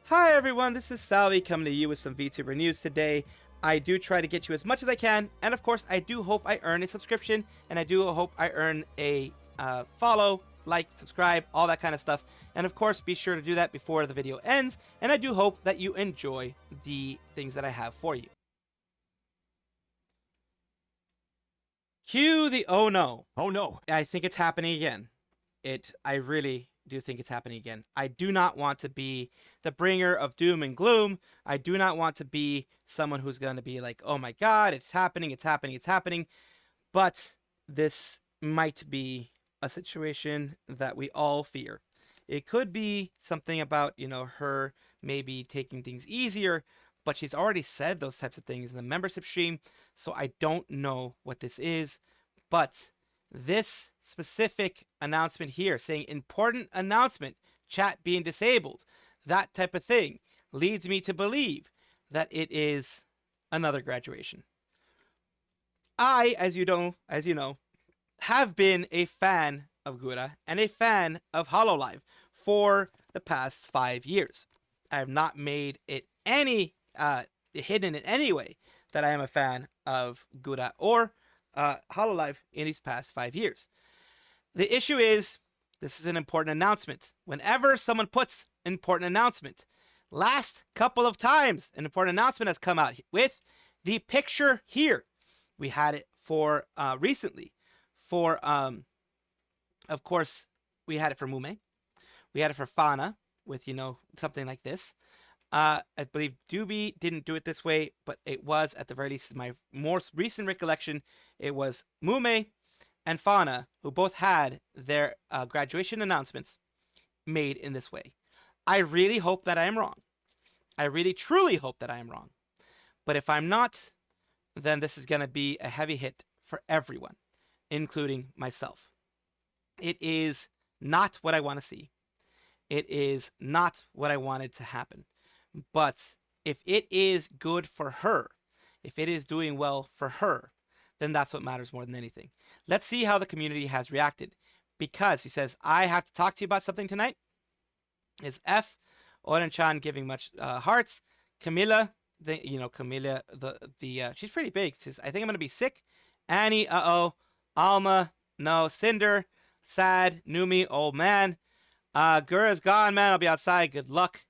Hi everyone, this is Salvi coming to you with some VTuber news today. I do try to get you as much as I can, and of course I do hope I earn a subscription, and I do hope I earn a follow, like, subscribe, all that kind of stuff. And of course be sure to do that before the video ends, and I do hope that you enjoy the things that I have for you. Cue the oh no. Oh no. I think it's happening again. I really do think it's happening again. I do not want to be the bringer of doom and gloom. I do not want to be someone who's going to be like, oh my god, it's happening, it's happening, it's happening. But this might be a situation that we all fear. It could be something about, her maybe taking things easier, but she's already said those types of things in the membership stream, so I don't know what this is. But this specific announcement here saying important announcement, chat being disabled, that type of thing, leads me to believe that it is another graduation. I, as you know, have been a fan of Gura and a fan of Hololive for the past 5 years. I have not made it any hidden in any way that I am a fan of Gura or Hololive in these past 5 years. The issue is, this is an important announcement. Whenever someone puts important announcement, last couple of times an important announcement has come out with the picture here. We had it for recently for of course we had it for Mumei. We had it for Fauna with something like this. I believe Doobie didn't do it this way, but it was, at the very least, my most recent recollection, it was Mumei and Fauna who both had their graduation announcements made in this way. I really hope that I am wrong. I really, truly hope that I am wrong. But if I'm not, then this is going to be a heavy hit for everyone, including myself. It is not what I want to see. It is not what I wanted to happen. But if it is good for her, if it is doing well for her, then that's what matters more than anything. Let's see how the community has reacted. Because he says, I have to talk to you about something tonight. Is F. Oren-chan giving much hearts. Camilla, Camilla, she's pretty big. Says, I think I'm going to be sick. Annie, uh-oh. Alma, no. Cinder, sad. Numi, old man. Gura's gone, man. I'll be outside. Good luck.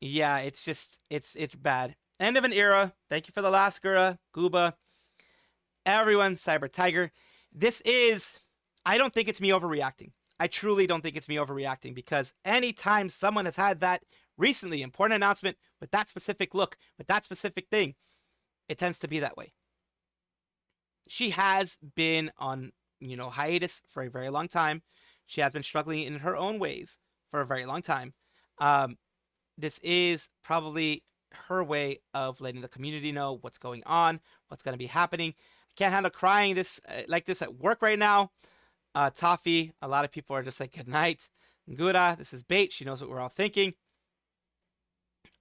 Yeah, it's just, it's bad. End of an era. Thank you for the last Gura, Gooba, everyone, Cyber Tiger. This is, I don't think it's me overreacting. I truly don't think it's me overreacting, because anytime someone has had that recently important announcement with that specific look, with that specific thing, it tends to be that way. She has been on, hiatus for a very long time. She has been struggling in her own ways for a very long time. This is probably her way of letting the community know what's going on, what's going to be happening. I can't handle crying like this at work right now. Toffee, a lot of people are just like, good night. Gura, this is bait. She knows what we're all thinking.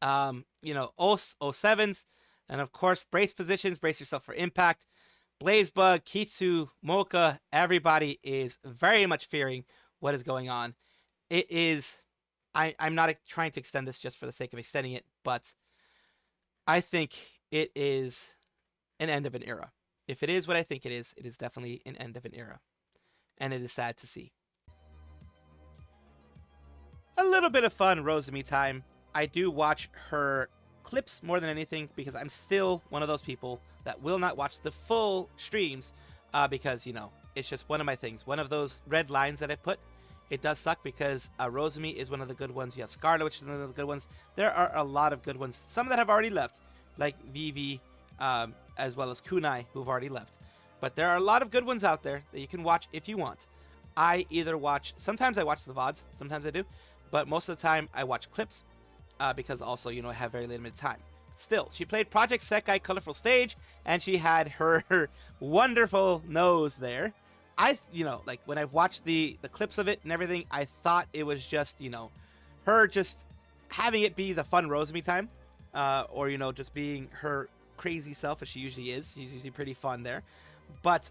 07s. And of course, brace positions. Brace yourself for impact. Blazebug, Kitsu, Mocha, everybody is very much fearing what is going on. It is... I'm not trying to extend this just for the sake of extending it, but I think it is an end of an era. If it is what I think it is definitely an end of an era. And it is sad to see. A little bit of fun Rosemi time. I do watch her clips more than anything, because I'm still one of those people that will not watch the full streams because, it's just one of my things. One of those red lines that I've put. It does suck because Rosemi is one of the good ones. You have Scarle, which is one of the good ones. There are a lot of good ones. Some that have already left, like Vivi, as well as Kunai, who've already left. But there are a lot of good ones out there that you can watch if you want. I either watch... Sometimes I watch the VODs. Sometimes I do. But most of the time, I watch clips. Because also, I have very limited time. Still, she played Project Sekai Colorful Stage. And she had her wonderful nose there. Like when I've watched the clips of it and everything, I thought it was just, her just having it be the fun Rosemi time, or, just being her crazy self as she usually is. She's usually pretty fun there, but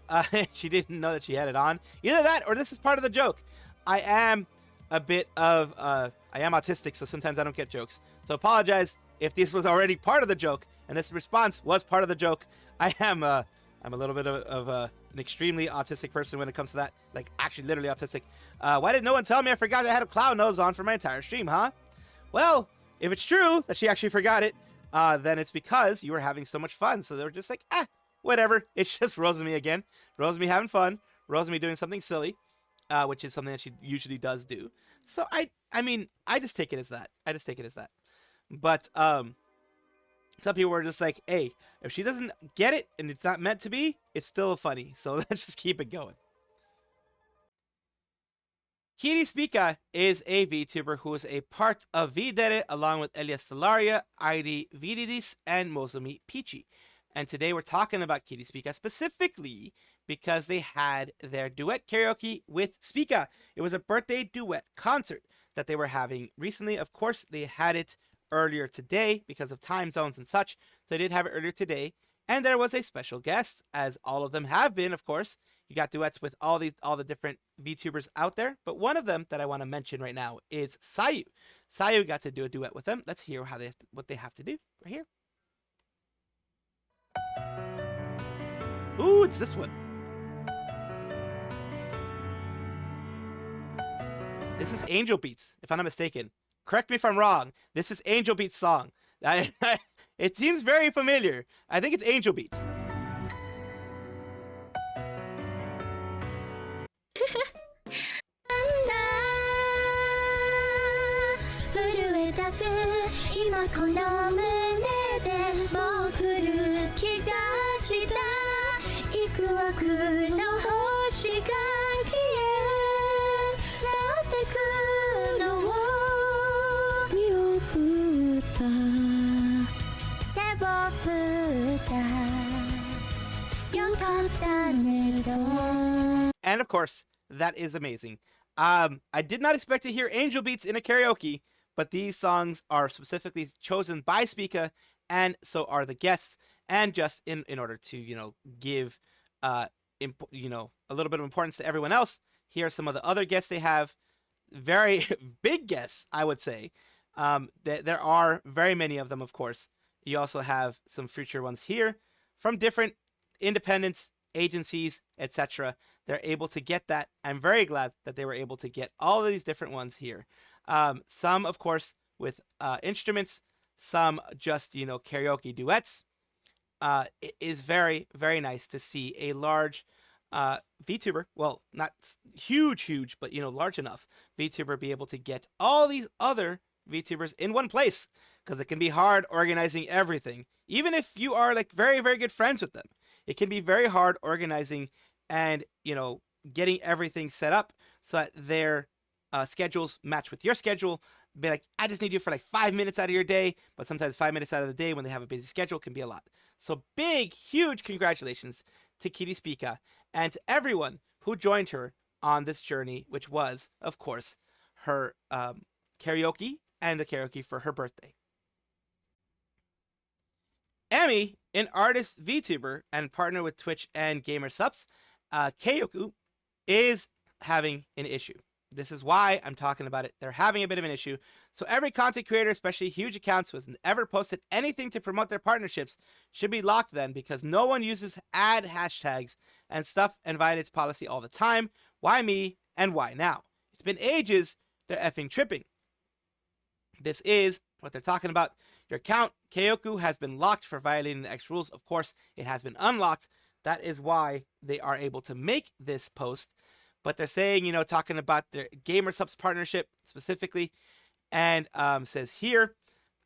she didn't know that she had it on. Either that or this is part of the joke. I am a bit of I am autistic, so sometimes I don't get jokes. So apologize if this was already part of the joke and this response was part of the joke. I'm a little bit of an extremely autistic person when it comes to that. Like, actually, literally autistic. Why did no one tell me I forgot I had a clown nose on for my entire stream, huh? Well, if it's true that she actually forgot it, then it's because you were having so much fun. So they were just like, whatever. It's just Rosemi again. Rosemi having fun. Rosemi doing something silly, which is something that she usually does do. So I mean, I just take it as that. I just take it as that. But some people were just like, hey, if she doesn't get it and it's not meant to be, it's still funny. So let's just keep it going. Kirispica is a VTuber who is a part of V-dere along with Elias Stellaria, ID Vididis, and Mozomi Peachy. And today we're talking about Kirispica specifically because they had their duet karaoke with Spica. It was a birthday duet concert that they were having recently. Of course, they had it earlier today because of time zones and such. So they did have it earlier today. And there was a special guest, as all of them have been, of course. You got duets with all the different VTubers out there. But one of them that I want to mention right now is Sayu. Sayu got to do a duet with them. Let's hear what they have to do right here. Ooh, it's this one. This is Angel Beats, if I'm not mistaken. Correct me if I'm wrong. This is Angel Beats' song. It seems very familiar. I think it's Angel Beats. And of course, that is amazing. I did not expect to hear Angel Beats in a karaoke, but these songs are specifically chosen by Spica, and so are the guests. And just in order to, give, a little bit of importance to everyone else, here are some of the other guests they have. Very big guests, I would say. There are very many of them, of course. You also have some future ones here from different independents, agencies, etc. They're able to get that. I'm very glad that they were able to get all of these different ones here. Some, of course, with instruments, some just, karaoke duets. It is very, very nice to see a large VTuber, well, not huge, but, large enough VTuber be able to get all these other VTubers in one place, because it can be hard organizing everything. Even if you are like very, very good friends with them, it can be very hard organizing and, getting everything set up so that their schedules match with your schedule. Be like, I just need you for like 5 minutes out of your day, but sometimes 5 minutes out of the day when they have a busy schedule can be a lot. So big, huge congratulations to Kirispica and to everyone who joined her on this journey, which was, of course, her karaoke and the karaoke for her birthday. Emmy, an artist VTuber and partner with Twitch and Gamer Subs, Keioku, is having an issue. This is why I'm talking about it. They're having a bit of an issue. So every content creator, especially huge accounts who has ever posted anything to promote their partnerships, should be locked then, because no one uses ad hashtags and stuff and violates policy all the time. Why me and why now? It's been ages. They're effing tripping. This is what they're talking about. Your account, Keioku, has been locked for violating the X rules. Of course, it has been unlocked. That is why they are able to make this post. But they're saying, talking about their Gamer Subs partnership specifically. And says here,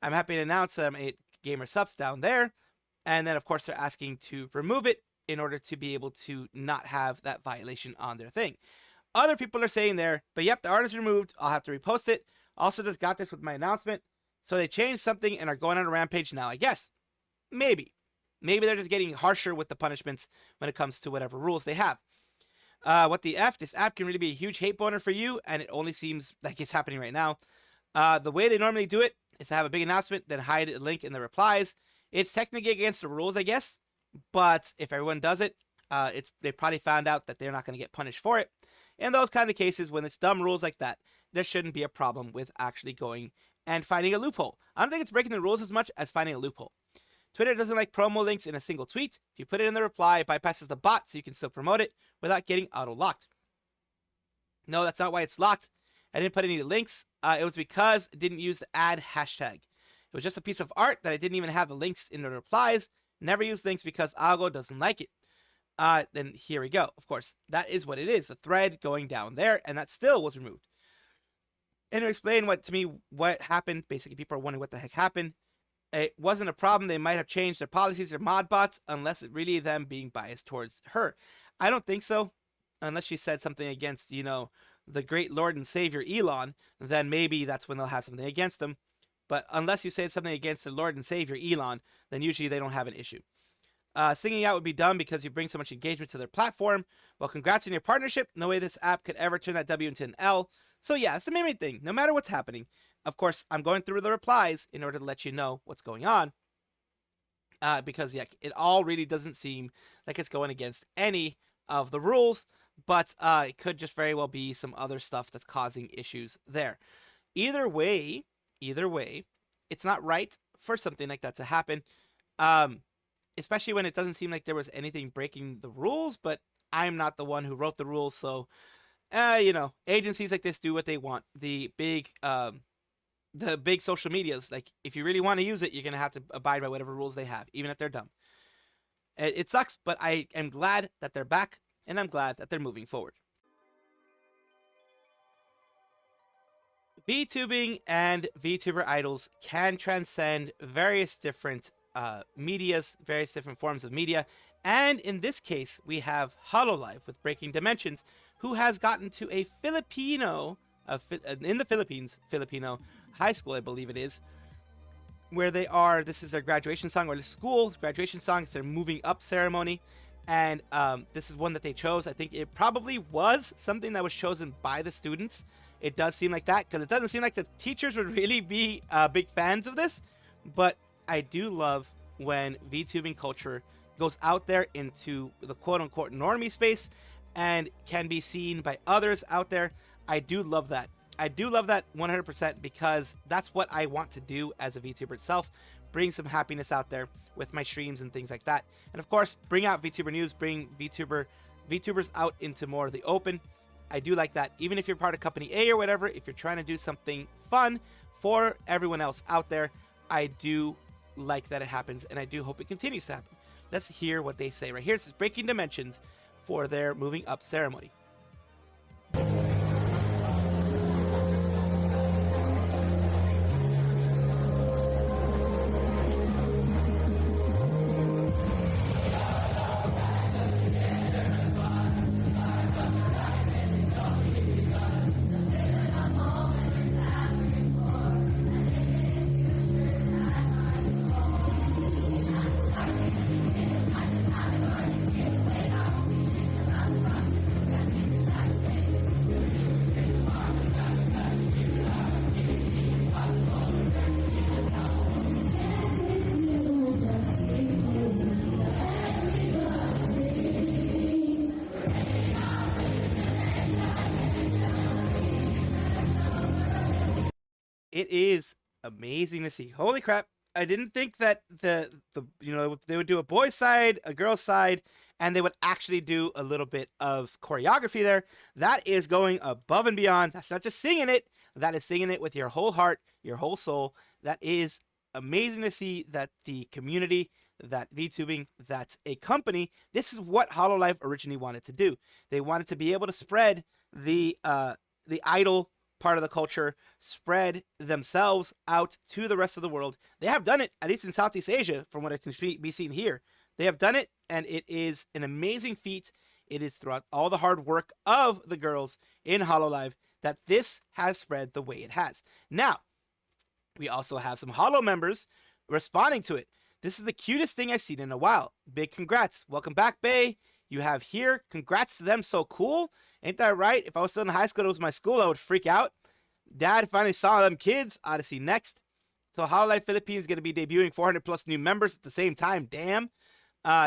I'm happy to announce that I'm a Gamer Subs down there. And then, of course, they're asking to remove it in order to be able to not have that violation on their thing. Other people are saying there, but yep, the art is removed. I'll have to repost it. Also just got this with my announcement. So they changed something and are going on a rampage now, I guess. Maybe. Maybe they're just getting harsher with the punishments when it comes to whatever rules they have. What the F? This app can really be a huge hate boner for you, and it only seems like it's happening right now. The way they normally do it is to have a big announcement, then hide a link in the replies. It's technically against the rules, I guess, but if everyone does it, they probably found out that they're not going to get punished for it. In those kind of cases, when it's dumb rules like that, there shouldn't be a problem with actually going and finding a loophole. I don't think it's breaking the rules as much as finding a loophole. Twitter doesn't like promo links in a single tweet. If you put it in the reply, it bypasses the bot so you can still promote it without getting auto-locked. No, that's not why it's locked. I didn't put any links. It was because it didn't use the ad hashtag. It was just a piece of art that I didn't even have the links in the replies. Never use links because Algo doesn't like it. Then here we go. Of course, that is what it is. The thread going down there, and that still was removed. And to explain what happened, basically people are wondering what the heck happened. It wasn't a problem. They might have changed their policies or mod bots unless it really them being biased towards her. I don't think so. Unless she said something against, the great Lord and Savior Elon, then maybe that's when they'll have something against him. But unless you say something against the Lord and Savior Elon, then usually they don't have an issue. Singing out would be dumb because you bring so much engagement to their platform. Well, congrats on your partnership. No way this app could ever turn that W into an L. So yeah, it's the main thing. No matter what's happening. Of course, I'm going through the replies in order to let you know what's going on. Because yeah, it all really doesn't seem like it's going against any of the rules. But it could just very well be some other stuff that's causing issues there. Either way, it's not right for something like that to happen. Especially when it doesn't seem like there was anything breaking the rules, but I'm not the one who wrote the rules, so agencies like this do what they want. The big social medias, like if you really want to use it, you're gonna have to abide by whatever rules they have, even if they're dumb. It sucks, but I am glad that they're back, and I'm glad that they're moving forward. VTubing and VTuber idols can transcend various different medias, various different forms of media, and in this case we have Hololive with Breaking Dimensions, who has gotten to a Filipino in the Philippines, Filipino high school, I believe it is, where this is their graduation song, or the school's graduation song. It's their moving up ceremony, and this is one that they chose. I think it probably was something that was chosen by the students. It does seem like that, because it doesn't seem like the teachers would really be big fans of this, but I do love when VTubing culture goes out there into the quote-unquote normie space and can be seen by others out there. I do love that. I do love that 100% because that's what I want to do as a VTuber itself. Bring some happiness out there with my streams and things like that. And of course, bring out VTuber news, bring VTubers out into more of the open. I do like that. Even if you're part of Company A or whatever, if you're trying to do something fun for everyone else out there, I do like that it happens, and I do hope it continues to happen. Let's hear what they say right here. This is Breaking Dimensions for their moving up ceremony. It is amazing to see. Holy crap. I didn't think that they would do a boys side, a girls side, and they would actually do a little bit of choreography there. That is going above and beyond. That's not just singing it. That is singing it with your whole heart, your whole soul. That is amazing to see that the community, that VTubing, that's a company. This is what Hololive originally wanted to do. They wanted to be able to spread the idol part of the culture, spread themselves out to the rest of the world. They have done it, at least in Southeast Asia, from what I can be seen here. They have done it, and it is an amazing feat. It is throughout all the hard work of the girls in Hololive that this has spread the way it has. Now, we also have some Holo members responding to it. This is the cutest thing I've seen in a while. Big congrats. Welcome back, Bae. You have here. Congrats to them. So cool. Ain't that right? If I was still in high school, it was my school, I would freak out. Dad finally saw them kids. Odyssey next. So Hololive Philippines is going to be debuting 400 plus new members at the same time. Damn.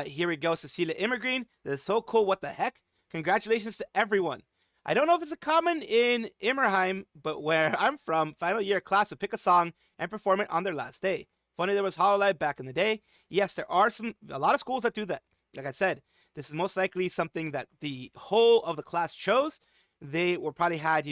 Here we go. Cecilia Immergreen. This is so cool. What the heck? Congratulations to everyone. I don't know if it's a common in Immerheim, but where I'm from, final year class would pick a song and perform it on their last day. Funny there was Hololive back in the day. Yes, there are a lot of schools that do that. Like I said, this is most likely something that the whole of the class chose. They were probably had,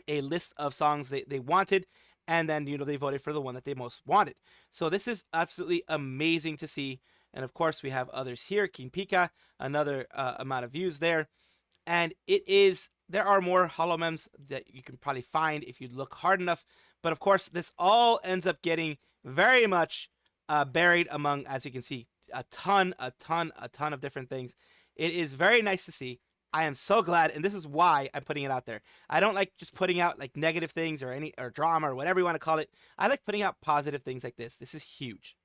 a list of songs they wanted, and then, they voted for the one that they most wanted. So this is absolutely amazing to see. And of course, we have others here. Kirispica, another amount of views there. And there are more holomems that you can probably find if you look hard enough. But of course, this all ends up getting very much buried among, as you can see, a ton of different things. It is very nice to see. I am so glad, and this is why I'm putting it out there. I don't like just putting out like negative things or drama or whatever you want to call it. I like putting out positive things like this. This is huge.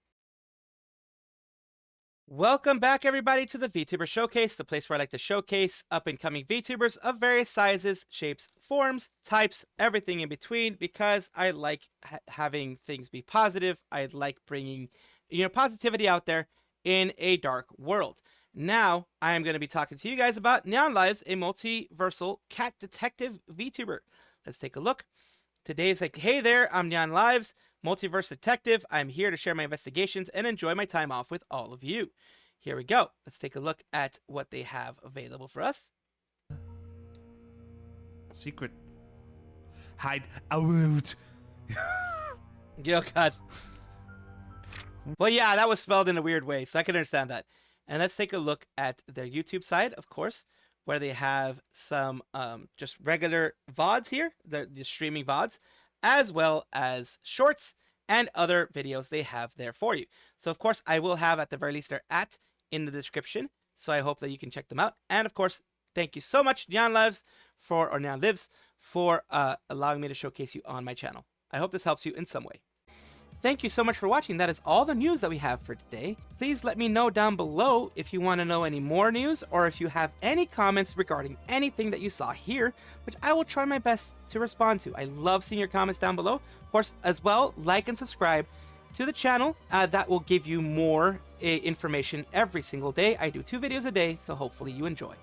Welcome back, everybody, to the VTuber Showcase, the place where I like to showcase up-and-coming VTubers of various sizes, shapes, forms, types, everything in between, because I like having things be positive. I like bringing, positivity out there in a dark world. Now, I am going to be talking to you guys about Nyanlives, a multiversal cat detective VTuber. Let's take a look. Today it's like, hey there, I'm Nyanlives, multiverse detective. I'm here to share my investigations and enjoy my time off with all of you. Here we go. Let's take a look at what they have available for us. Secret. Hide out. Oh, God. Well, yeah, that was spelled in a weird way, so I can understand that. And let's take a look at their YouTube side, of course, where they have some just regular VODs here, the streaming VODs, as well as shorts and other videos they have there for you. So, of course, I will have at the very least their @ in the description, so I hope that you can check them out. And, of course, thank you so much, Nyanlives, for allowing me to showcase you on my channel. I hope this helps you in some way. Thank you so much for watching. That is all the news that we have for today. Please let me know down below if you want to know any more news or if you have any comments regarding anything that you saw here, which I will try my best to respond to. I love seeing your comments down below. Of course, as well, like and subscribe to the channel. That will give you more information every single day. I do 2 videos a day, so hopefully you enjoy.